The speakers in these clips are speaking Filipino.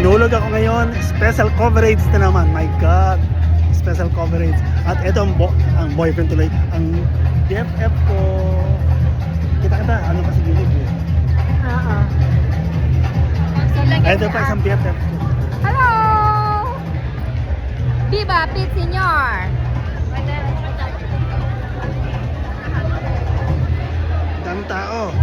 Sinulog ako ngayon. Special coverage na naman. My God. Special coverage. At ito ang boyfriend tuloy. Ang BFF ko. Kita-kita. Ano pa sa gilid eh. Oo. Ito pa isang BFF ko. Hello! Viva Pit Senor! Daming tao.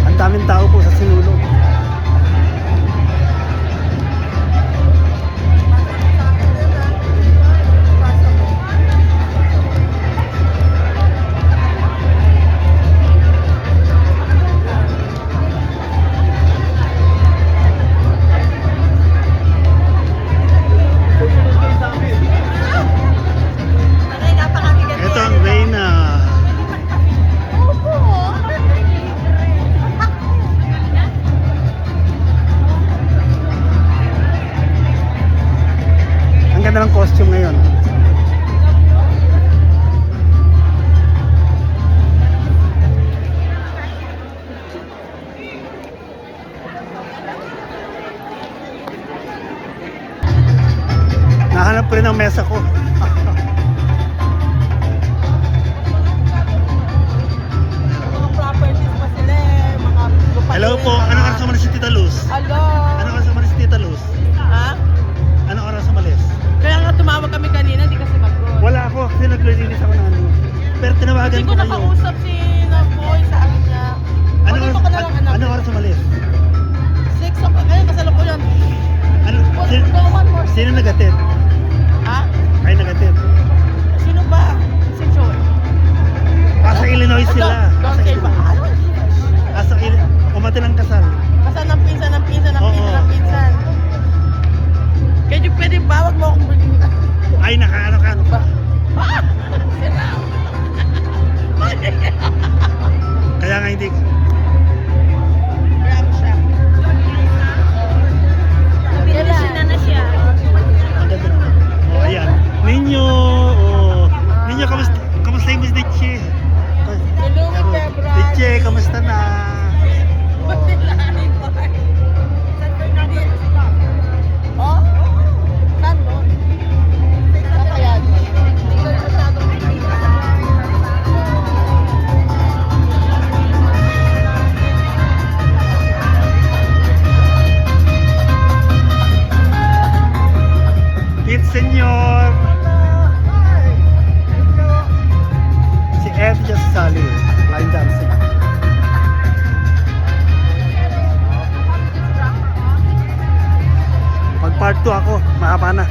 Ang daming tao po sa Sinulog. Ito ang Reyna. Ang ganda ng costume ngayon. Nahanap ko rin ang mesa ko. Properties pa sila eh, mga lupain. Hello po, anong oras umalis si Tita Luz? Hello. Anong oras umalis si Tita Luz? Ha? Anong oras umalis? Kaya nga tumawag kami kanina, di kasi mag-roll. Wala ako, kasi naglilinis ako ng ano. Pero tinawagan Hindi ko ko kayo. nakausap si Napoy sa akin niya. Anong Dito oras, ka na lang anak. anong oras umalis? 6 o'clock. Ayun, kasalukuyan. Ano, Go one more. sino nagatid? Ha? Ay, nagatid. Sino ba? Si Joy. Sa Illinois sila. Don't Sa say ba? Illinois. Ano? Sa umati ng kasal. Kasal ng pinsan, ng pinsan, ng Oo. pinsan, ng pinsan. Kaya pwede ba? Wag mo akong bigyan. Ay, nakaano ka. Ano pa? Kaya nga hindi. Grab siya. Pinisyonan na siya. Ang ganda naman. Oh, ayan. Ninyo. Oh. Ninyo, kamusta yung Miss Diche? Hello, Debra. Diche, kamusta na? Oh. Oh? Saan doon? Sa kaya doon? Hindi ko masyadong makikita. Pit Senor. Si Ed just sali. Line dancing. Mag part 2 ako. Mahaba na.